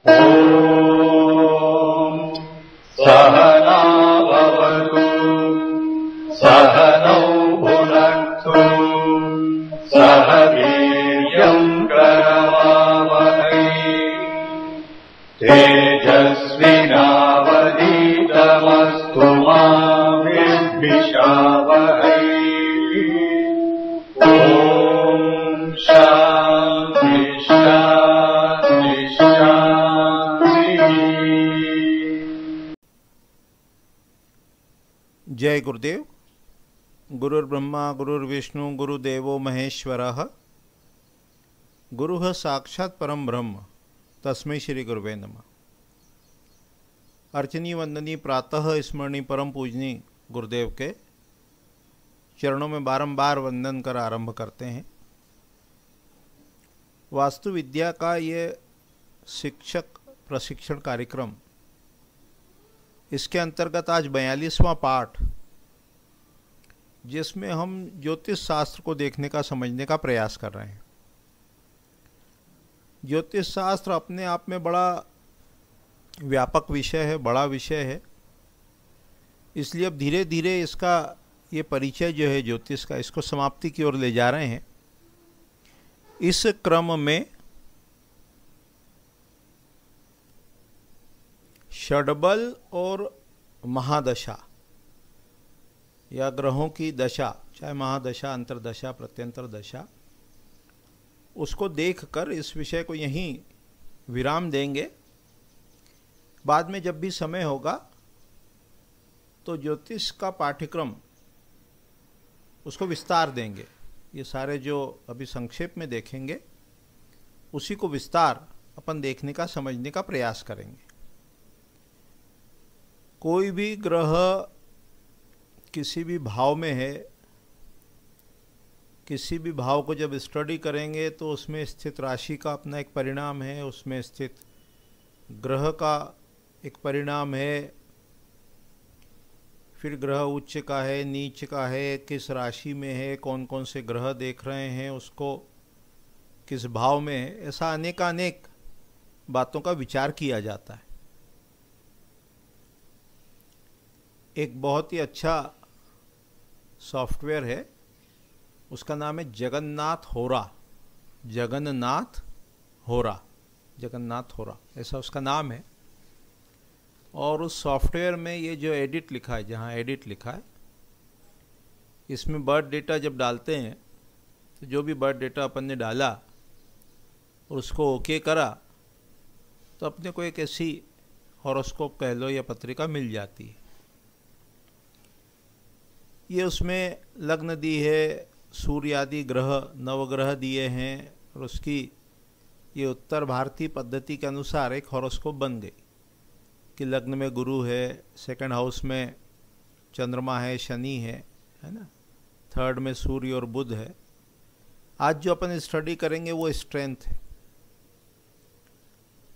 ॐ सहना भवतु सहनौ भुनक्तु सह वीर्यम् करवावहै तेजस्विनावधीतमस्तु मा विद्विषावहै। ॐ शान्ति शान्ति शान्ति। जय गुरुदेव। गुरुर्ब्रह्मा गुरुर्विष्णु गुरुदेवो महेश्वरः गुरुः साक्षात् परम ब्रह्म तस्मै श्री गुरुवे नमः। अर्चनी वंदनी प्रातः स्मरणी परम पूजनी गुरुदेव के चरणों में बारंबार वंदन कर आरंभ करते हैं। वास्तु विद्या का ये शिक्षक प्रशिक्षण कार्यक्रम, इसके अंतर्गत आज 42वां पाठ, जिसमें हम ज्योतिष शास्त्र को देखने का समझने का प्रयास कर रहे हैं। ज्योतिष शास्त्र अपने आप में बड़ा व्यापक विषय है, बड़ा विषय है। इसलिए अब धीरे धीरे इसका ये परिचय जो है ज्योतिष का, इसको समाप्ति की ओर ले जा रहे हैं। इस क्रम में षड्बल और महादशा या ग्रहों की दशा, चाहे महादशा, अंतरदशा, प्रत्यंतर दशा, उसको देखकर इस विषय को यहीं विराम देंगे। बाद में जब भी समय होगा तो ज्योतिष का पाठ्यक्रम उसको विस्तार देंगे। ये सारे जो अभी संक्षेप में देखेंगे उसी को विस्तार अपन देखने का, समझने का प्रयास करेंगे। कोई भी ग्रह किसी भी भाव में है, किसी भी भाव को जब स्टडी करेंगे तो उसमें स्थित राशि का अपना एक परिणाम है, उसमें स्थित ग्रह का एक परिणाम है, फिर ग्रह उच्च का है, नीच का है, किस राशि में है, कौन कौन से ग्रह देख रहे हैं, उसको किस भाव में है, ऐसा अनेकानेक बातों का विचार किया जाता है। एक बहुत ही अच्छा सॉफ्टवेयर है, उसका नाम है जगन्नाथ होरा। जगन्नाथ होरा, जगन्नाथ होरा ऐसा उसका नाम है। और उस सॉफ्टवेयर में ये जो एडिट लिखा है, जहाँ एडिट लिखा है, इसमें बर्थ डेटा जब डालते हैं तो जो भी बर्थ डेटा अपन ने डाला और उसको ओके करा तो अपने को एक ऐसी हॉरोस्कोप कह लो या पत्रिका मिल जाती है। ये उसमें लग्न दी है, सूर्य आदि ग्रह नवग्रह दिए हैं, और उसकी ये उत्तर भारतीय पद्धति के अनुसार एक हॉरोस्कोप बन गई कि लग्न में गुरु है, सेकंड हाउस में चंद्रमा है, शनि है ना, थर्ड में सूर्य और बुध है। आज जो अपन स्टडी करेंगे वो स्ट्रेंथ है,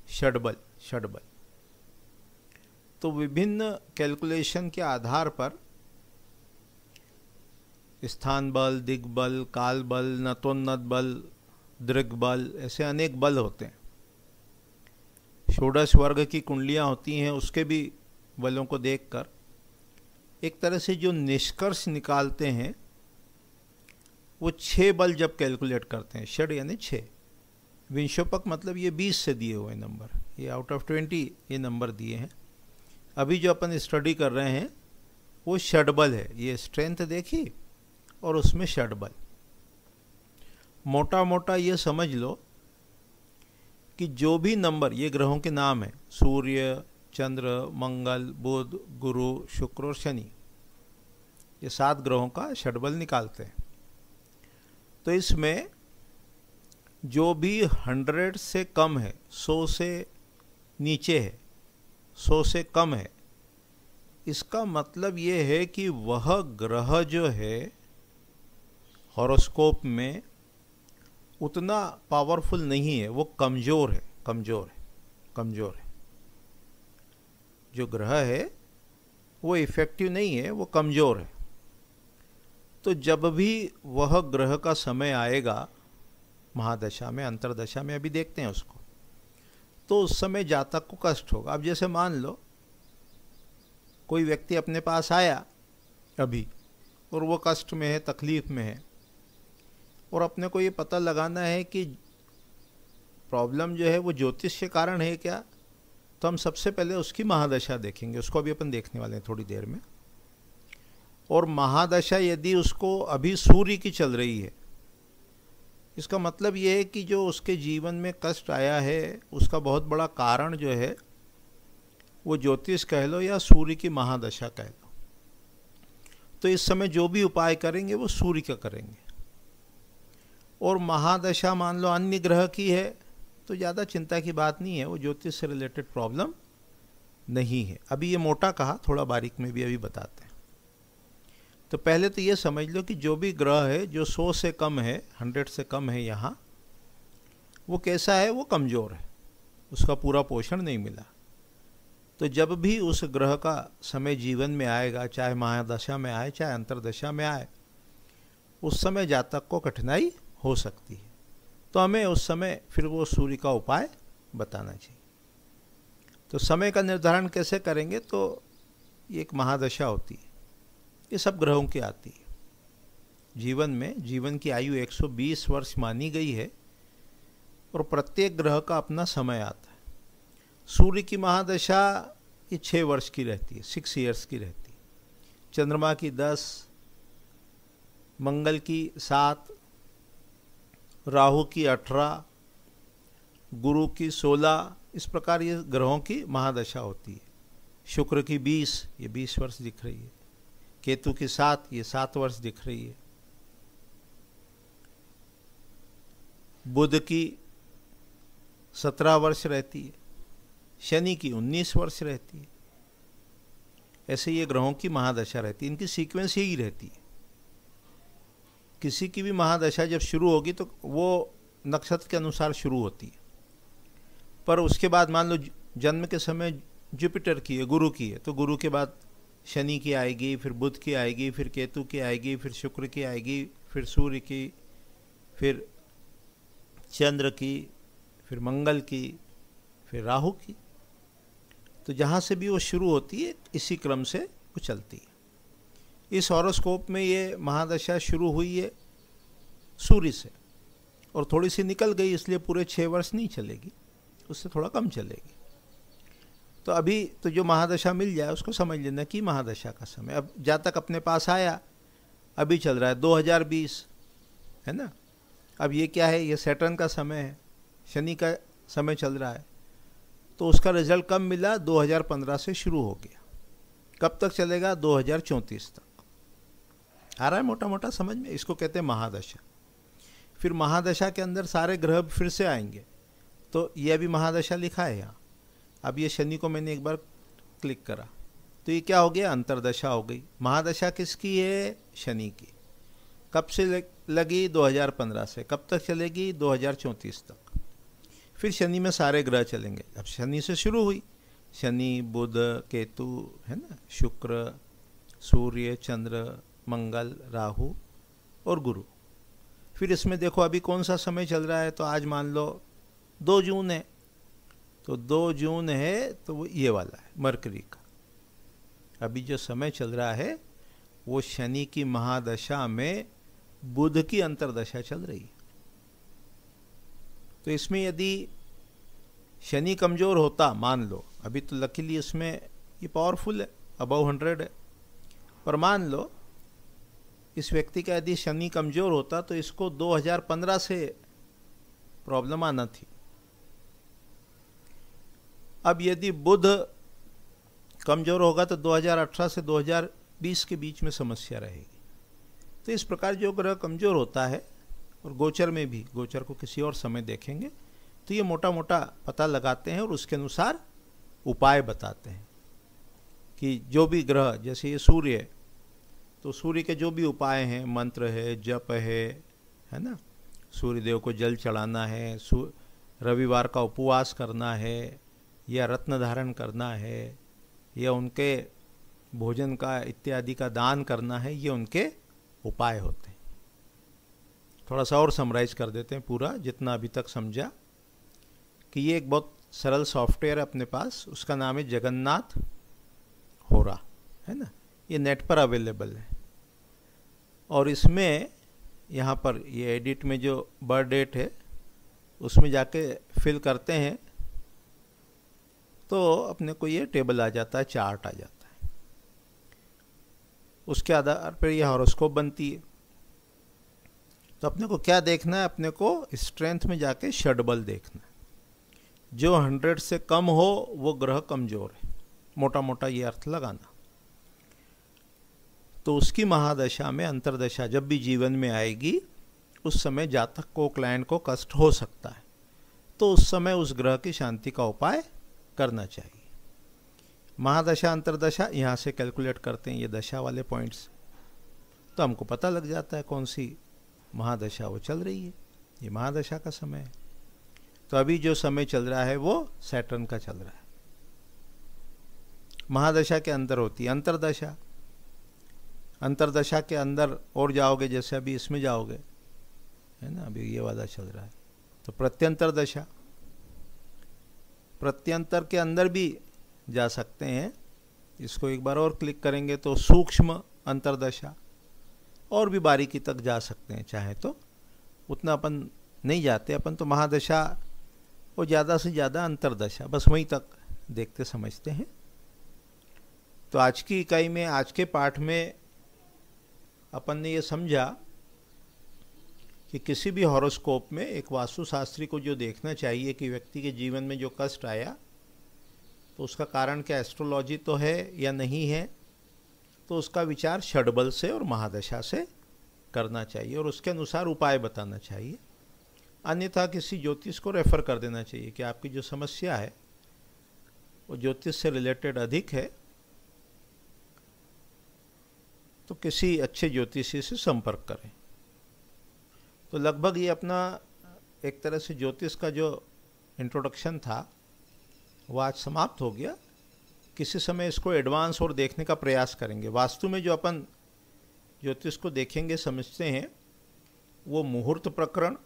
षड्बल। तो विभिन्न कैलकुलेशन के आधार पर स्थान बल, दिग्बल, काल बल, नतोन्नत बल, दृग्बल, ऐसे अनेक बल होते हैं। षोडश वर्ग की कुंडलियाँ होती हैं, उसके भी बलों को देखकर एक तरह से जो निष्कर्ष निकालते हैं वो 6 बल जब कैलकुलेट करते हैं, षड यानी 6, विंशोपक मतलब ये 20 से दिए हुए नंबर, ये आउट ऑफ 20 ये नंबर दिए हैं। अभी जो अपन स्टडी कर रहे हैं वो षड्बल है। ये स्ट्रेंथ देखी और उसमें षड्बल। मोटा मोटा ये समझ लो कि जो भी नंबर, ये ग्रहों के नाम है, सूर्य, चंद्र, मंगल, बुध, गुरु, शुक्र और शनि, ये 7 ग्रहों का षड्बल निकालते हैं। तो इसमें जो भी 100 से कम है, 100 से नीचे है, 100 से कम है, इसका मतलब ये है कि वह ग्रह जो है हॉरोस्कोप में उतना पावरफुल नहीं है, वो कमज़ोर है। जो ग्रह है वो इफ़ेक्टिव नहीं है, वो कमज़ोर है। तो जब भी वह ग्रह का समय आएगा महादशा में, अंतरदशा में, अभी देखते हैं उसको, तो उस समय जातक को कष्ट होगा। अब जैसे मान लो कोई व्यक्ति अपने पास आया अभी और वो कष्ट में है, तकलीफ में है, और अपने को ये पता लगाना है कि प्रॉब्लम जो है वो ज्योतिष के कारण है क्या, तो हम सबसे पहले उसकी महादशा देखेंगे। उसको अभी अपन देखने वाले हैं थोड़ी देर में। और महादशा यदि उसको अभी सूर्य की चल रही है, इसका मतलब ये है कि जो उसके जीवन में कष्ट आया है उसका बहुत बड़ा कारण जो है वो ज्योतिष कह लो या सूर्य की महादशा कह लो। तो इस समय जो भी उपाय करेंगे वो सूर्य का करेंगे। और महादशा मान लो अन्य ग्रह की है तो ज़्यादा चिंता की बात नहीं है, वो ज्योतिष से रिलेटेड प्रॉब्लम नहीं है। अभी ये मोटा कहा, थोड़ा बारीक में भी अभी बताते हैं। तो पहले तो ये समझ लो कि जो भी ग्रह है जो 100 से कम है, 100 से कम है यहाँ, वो कैसा है, वो कमज़ोर है, उसका पूरा पोषण नहीं मिला। तो जब भी उस ग्रह का समय जीवन में आएगा, चाहे महादशा में आए चाहे अंतर्दशा में आए, उस समय जातक को कठिनाई हो सकती है। तो हमें उस समय फिर वो सूर्य का उपाय बताना चाहिए। तो समय का निर्धारण कैसे करेंगे, तो ये एक महादशा होती है, ये सब ग्रहों की आती है। जीवन में जीवन की आयु 120 वर्ष मानी गई है और प्रत्येक ग्रह का अपना समय आता है। सूर्य की महादशा ये 6 वर्ष की रहती है, 6 ईयर्स की रहती है। चंद्रमा की 10, मंगल की 7, राहु की 18, गुरु की 16, इस प्रकार ये ग्रहों की महादशा होती है। शुक्र की 20, ये 20 वर्ष दिख रही है। केतु की 7, ये 7 वर्ष दिख रही है। बुध की 17 वर्ष रहती है। शनि की 19 वर्ष रहती है। ऐसे ये ग्रहों की महादशा रहती है, इनकी सीक्वेंस यही रहती है। किसी की भी महादशा जब शुरू होगी तो वो नक्षत्र के अनुसार शुरू होती है, पर उसके बाद मान लो जन्म के समय जुपिटर की है, गुरु की है, तो गुरु के बाद शनि की आएगी, फिर बुध की आएगी, फिर केतु की आएगी, फिर शुक्र की आएगी, फिर सूर्य की, फिर चंद्र की, फिर मंगल की, फिर राहु की। तो जहाँ से भी वो शुरू होती है इसी क्रम से वो चलती है। इस हॉरोस्कोप में ये महादशा शुरू हुई है सूर्य से और थोड़ी सी निकल गई, इसलिए पूरे 6 वर्ष नहीं चलेगी, उससे थोड़ा कम चलेगी। तो अभी तो जो महादशा मिल जाए उसको समझ लेना कि महादशा का समय अब जातक अपने पास आया, अभी चल रहा है 2020, है ना। अब ये क्या है, ये सैटर्न का समय है, शनि का समय चल रहा है। तो उसका रिजल्ट कब मिला, 2015 से शुरू हो गया। कब तक चलेगा, 2034 तक। आ रहा है मोटा मोटा समझ में। इसको कहते हैं महादशा। फिर महादशा के अंदर सारे ग्रह फिर से आएंगे। तो ये अभी महादशा लिखा है यहाँ। अब ये शनि को मैंने एक बार क्लिक करा तो ये क्या हो गया, अंतर्दशा हो गई। महादशा किसकी है, शनि की। कब से लगी, 2015 से। कब तक चलेगी, 2034 तक। फिर शनि में सारे ग्रह चलेंगे। अब शनि से शुरू हुई, शनि, बुध, केतु, है ना, शुक्र, सूर्य, चंद्र, मंगल, राहु और गुरु। फिर इसमें देखो अभी कौन सा समय चल रहा है, तो आज मान लो 2 जून है, तो 2 जून है तो वो ये वाला है मरकरी का। अभी जो समय चल रहा है वो शनि की महादशा में बुध की अंतर्दशा चल रही है। तो इसमें यदि शनि कमज़ोर होता, मान लो, अभी तो लकीली इसमें ये पावरफुल है, अबव 100 है, पर मान लो इस व्यक्ति का यदि शनि कमज़ोर होता तो इसको 2015 से प्रॉब्लम आना थी। अब यदि बुध कमज़ोर होगा तो 2018 से 2020 के बीच में समस्या रहेगी। तो इस प्रकार जो ग्रह कमज़ोर होता है, और गोचर में भी, गोचर को किसी और समय देखेंगे तो ये मोटा मोटा पता लगाते हैं और उसके अनुसार उपाय बताते हैं कि जो भी ग्रह, जैसे ये सूर्य है तो सूर्य के जो भी उपाय हैं, मंत्र है, जप है ना, सूर्य देव को जल चढ़ाना है, रविवार का उपवास करना है, या रत्न धारण करना है, या उनके भोजन का इत्यादि का दान करना है, ये उनके उपाय होते हैं। थोड़ा सा और समराइज कर देते हैं पूरा जितना अभी तक समझा, कि ये एक बहुत सरल सॉफ्टवेयर अपने पास, उसका नाम है जगन्नाथ होरा, है ना। ये नेट पर अवेलेबल है। और इसमें यहाँ पर ये एडिट में जो बर्थ डेट है उसमें जाके फिल करते हैं तो अपने को ये टेबल आ जाता है, चार्ट आ जाता है। उसके आधार पर ये हॉरोस्कोप बनती है। तो अपने को क्या देखना है, अपने को स्ट्रेंथ में जाके षडबल देखना है। जो 100 से कम हो वो ग्रह कमजोर है, मोटा मोटा ये अर्थ लगाना। तो उसकी महादशा में अंतरदशा जब भी जीवन में आएगी उस समय जातक को, क्लाइंट को कष्ट हो सकता है। तो उस समय उस ग्रह की शांति का उपाय करना चाहिए। महादशा अंतरदशा यहाँ से कैलकुलेट करते हैं, ये दशा वाले पॉइंट्स, तो हमको पता लग जाता है कौन सी महादशा वो चल रही है। ये महादशा का समय है। तो अभी जो समय चल रहा है वो सैटर्न का चल रहा है। महादशा के अंदर होती है अंतरदशा। अंतरदशा के अंदर और जाओगे, जैसे अभी इसमें जाओगे, है ना, अभी ये वाला चल रहा है, तो प्रत्यंतर दशा। प्रत्यंतर के अंदर भी जा सकते हैं। इसको एक बार और क्लिक करेंगे तो सूक्ष्म अंतरदशा, और भी बारीकी तक जा सकते हैं चाहे तो। उतना अपन नहीं जाते, अपन तो महादशा और ज़्यादा से ज़्यादा अंतरदशा, बस वहीं तक देखते समझते हैं। तो आज की इकाई में, आज के पाठ में अपन ने ये समझा कि किसी भी हॉरोस्कोप में एक वास्तुशास्त्री को जो देखना चाहिए कि व्यक्ति के जीवन में जो कष्ट आया तो उसका कारण क्या एस्ट्रोलॉजी तो है या नहीं है, तो उसका विचार षडबल से और महादशा से करना चाहिए और उसके अनुसार उपाय बताना चाहिए। अन्यथा किसी ज्योतिष को रेफर कर देना चाहिए कि आपकी जो समस्या है वो ज्योतिष से रिलेटेड अधिक है, तो किसी अच्छे ज्योतिषी से संपर्क करें। तो लगभग ये अपना एक तरह से ज्योतिष का जो इंट्रोडक्शन था वो आज समाप्त हो गया। किसी समय इसको एडवांस और देखने का प्रयास करेंगे। वास्तु में जो अपन ज्योतिष को देखेंगे, समझते हैं, वो मुहूर्त प्रकरण,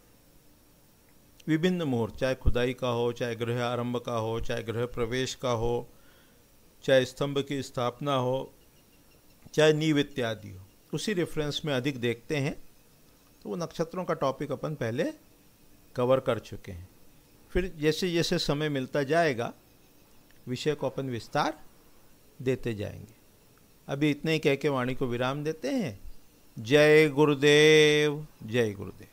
विभिन्न मुहूर्त, चाहे खुदाई का हो, चाहे गृह आरंभ का हो, चाहे गृह प्रवेश का हो, चाहे स्तंभ की स्थापना हो, चाहे नींव इत्यादि हो, उसी रेफरेंस में अधिक देखते हैं। तो वो नक्षत्रों का टॉपिक अपन पहले कवर कर चुके हैं। फिर जैसे जैसे समय मिलता जाएगा विषय को अपन विस्तार देते जाएंगे। अभी इतने ही कह के वाणी को विराम देते हैं। जय गुरुदेव, जय गुरुदेव।